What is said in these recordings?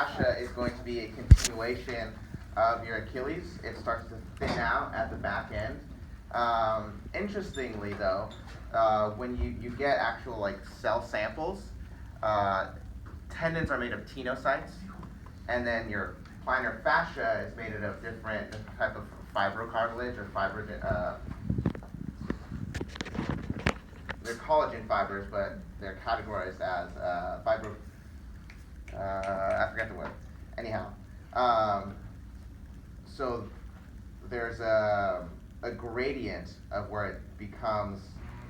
fascia is going to be a continuation of your Achilles. It starts to thin out at the back end. Interestingly, though, when you get actual like cell samples, tendons are made of tenocytes, and then your plantar fascia is made of different type of fibrocartilage or they're collagen fibers, but they're categorized as fibro. I forgot the word. Anyhow, so there's a gradient of where it becomes,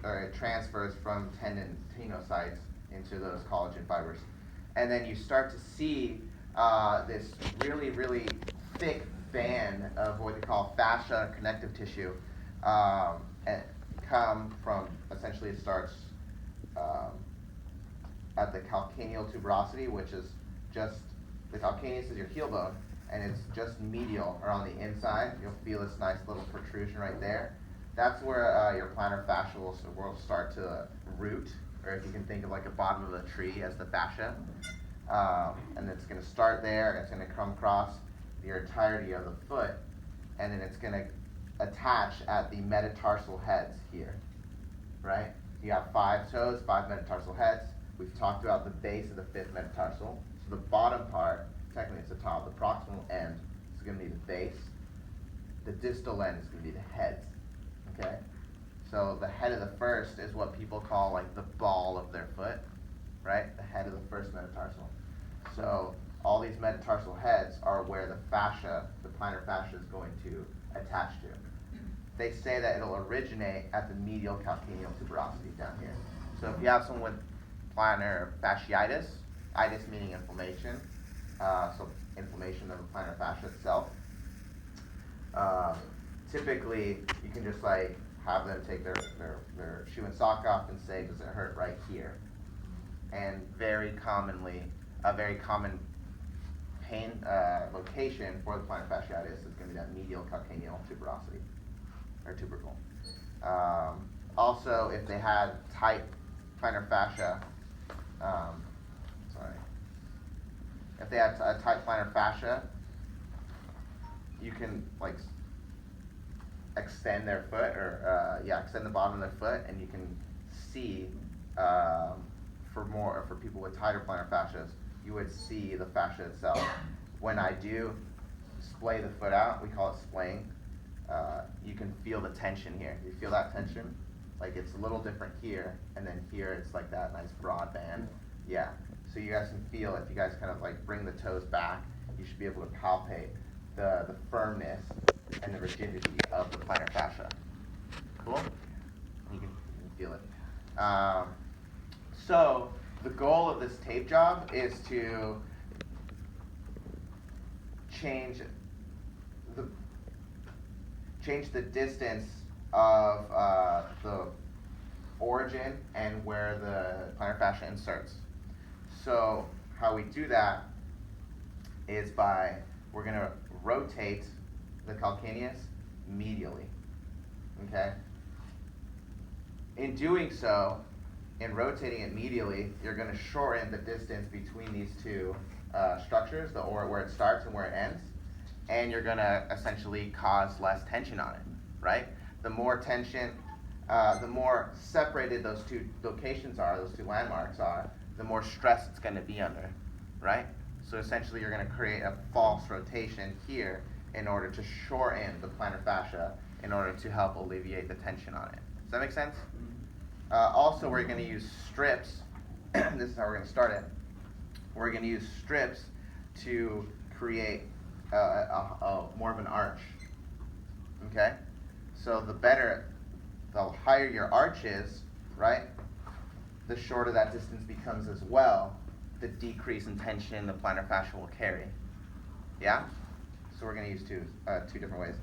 or it transfers from tenocytes into those collagen fibers. And then you start to see this really, really thick band of what they call fascia connective tissue and come from, essentially it starts at the calcaneal tuberosity, which is just, the calcaneus is your heel bone, and it's just medial or on the inside. You'll feel this nice little protrusion right there. That's where your plantar fascia will start to root, or if you can think of like a bottom of a tree as the fascia. And it's going to start there, it's going to come across the entirety of the foot, and then it's going to attach at the metatarsal heads here, right? You have 5 toes, 5 metatarsal heads. We've talked about the base of the 5th metatarsal. So the bottom part, technically it's the top, the proximal end is going to be the base. The distal end is going to be the heads, okay? So the head of the first is what people call like the ball of their foot, right? The head of the first metatarsal. So all these metatarsal heads are where the fascia, the plantar fascia, is going to attach to. They say that it'll originate at the medial calcaneal tuberosity down here. So if you have someone with plantar fasciitis, itis meaning inflammation, so inflammation of the plantar fascia itself, typically you can just like have them take their shoe and sock off and say, does it hurt right here? And very commonly, a very common pain location for the plantar fasciitis is going to be that medial calcaneal tuberosity, or tubercle. Also, if they had tight plantar fascia, if they had a tight plantar fascia, you can like extend their foot, or extend the bottom of their foot, and you can see for people with tighter plantar fascias, you would see the fascia itself. When I do splay the foot out, we call it splaying, you can feel the tension here. You feel that tension? Like it's a little different here, and then here it's like that nice broad band. Yeah, so you guys can feel, if you guys kind of like bring the toes back, you should be able to palpate the firmness and the rigidity of the plantar fascia. Cool? You can feel it. So the goal of this tape job is to change the distance of the origin and where the plantar fascia inserts. So how we do that is we're going to rotate the calcaneus medially, okay? In doing so, in rotating it medially, you're going to shorten the distance between these two structures, where it starts and where it ends, and you're going to essentially cause less tension on it, right? The more tension, the more separated those two locations are, those two landmarks are, the more stress it's going to be under, right? So essentially you're going to create a false rotation here in order to shorten the plantar fascia in order to help alleviate the tension on it. Does that make sense? Also, we're going to use strips. This is how we're going to start it. We're going to use strips to create more of an arch. Okay? So the higher your arch is, right, the shorter that distance becomes as well, the decrease in tension the plantar fascia will carry. Yeah? So we're going to use two different ways.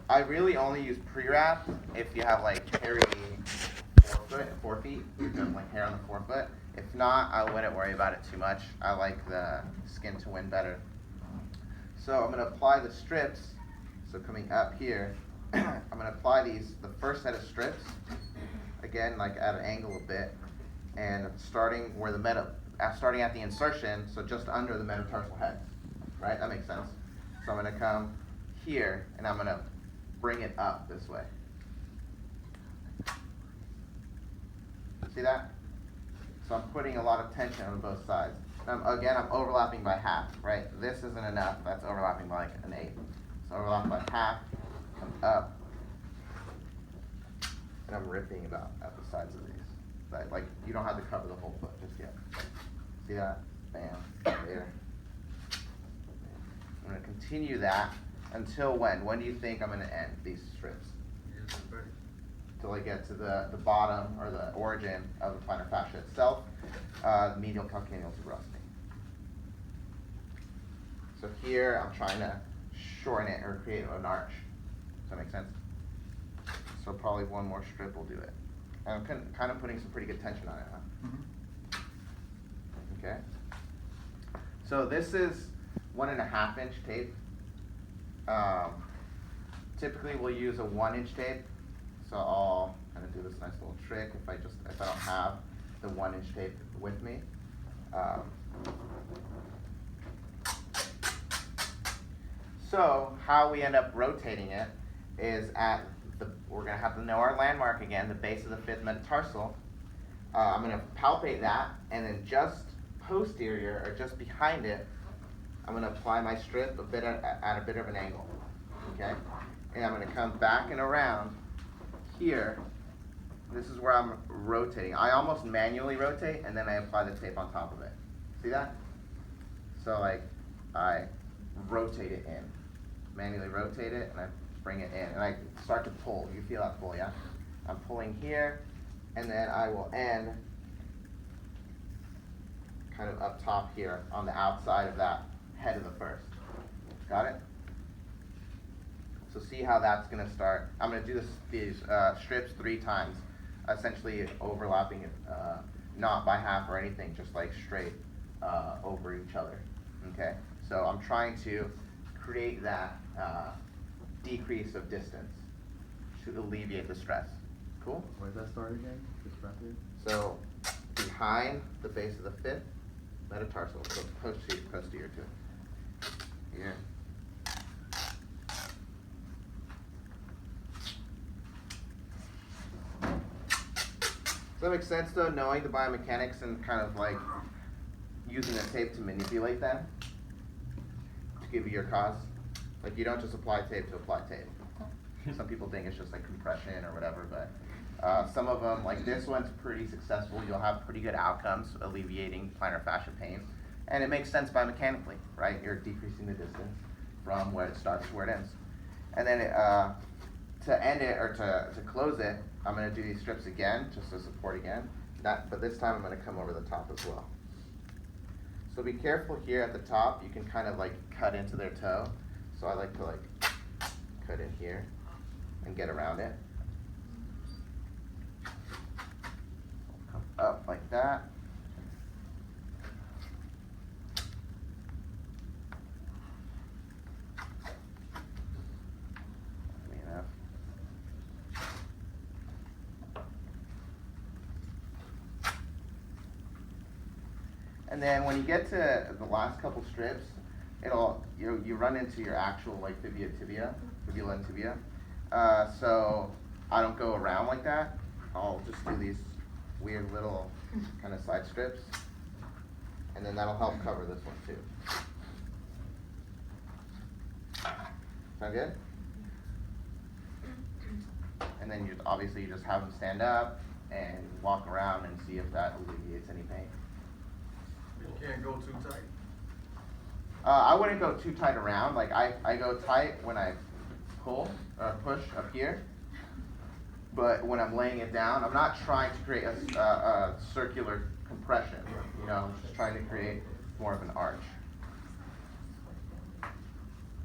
I really only use pre-wrap if you have like hairy forefeet. You have like hair on the forefoot. If not, I wouldn't worry about it too much. I like the skin to win better. So I'm going to apply the strips. So coming up here, I'm going to apply the first set of strips, again like at an angle a bit, and starting where the starting at the insertion, so just under the metatarsal head, right? That makes sense. So I'm gonna come here, and I'm gonna bring it up this way. See that? So I'm putting a lot of tension on both sides. Again, I'm overlapping by half, right? This isn't enough, that's overlapping by like an eighth. So overlapping by half, come up, and I'm ripping about at the sides of these. Like, you don't have to cover the whole foot just yet. See that? Bam, there. I'm gonna continue that until when? When do you think I'm gonna end these strips? Until I get to the bottom, or the origin of the plantar fascia itself, the medial calcaneal tuberosity. So here, I'm trying to shorten it or create an arch. Does that make sense? So probably one more strip will do it. And I'm kind of putting some pretty good tension on it, huh? Mm-hmm. Okay. So this is 1.5 inch tape. Typically we'll use a 1 inch tape. So I'll kind of do this nice little trick if I don't have the 1 inch tape with me. So how we end up rotating it is we're gonna have to know our landmark again, the base of the 5th metatarsal. I'm gonna palpate that, and then just posterior, or just behind it, I'm gonna apply my strip at a bit of an angle, okay? And I'm gonna come back and around here. This is where I'm rotating. I almost manually rotate, and then I apply the tape on top of it. See that? So like, I rotate it in, manually rotate it, and I bring it in, and I start to pull. You feel that pull, yeah? I'm pulling here, and then I will end kind of up top here on the outside of that head of the first. Got it? So see how that's gonna start. I'm gonna do these strips 3 times, essentially overlapping it, not by half or anything, just like straight over each other, okay? So I'm trying to create that decrease of distance to alleviate the stress. Cool? Where does that start again? Just right there? So behind the base of the 5th metatarsal, so posterior to it. Here. Does that make sense though, knowing the biomechanics and kind of like using the tape to manipulate them to give you your cause? Like, you don't just apply tape to apply tape. Some people think it's just like compression or whatever, but some of them, like this one's pretty successful. You'll have pretty good outcomes alleviating plantar fascia pain. And it makes sense biomechanically, right? You're decreasing the distance from where it starts to where it ends. And then to end it, or to close it, I'm gonna do these strips again, just to support again. But this time I'm gonna come over the top as well. So be careful here at the top. You can kind of like cut into their toe. So I like to like cut in here and get around it. Come up like that. Enough. And then when you get to the last couple strips, you run into your actual like fibula and tibia. So I don't go around like that. I'll just do these weird little kind of side strips, and then that'll help cover this one too. Sound good? And then obviously you just have them stand up and walk around and see if that alleviates any pain. You can't go too tight. I wouldn't go too tight around. Like I go tight when I pull or push up here, but when I'm laying it down, I'm not trying to create a circular compression. You know, I'm just trying to create more of an arch.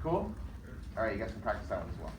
Cool? All right, you guys can practice that one as well.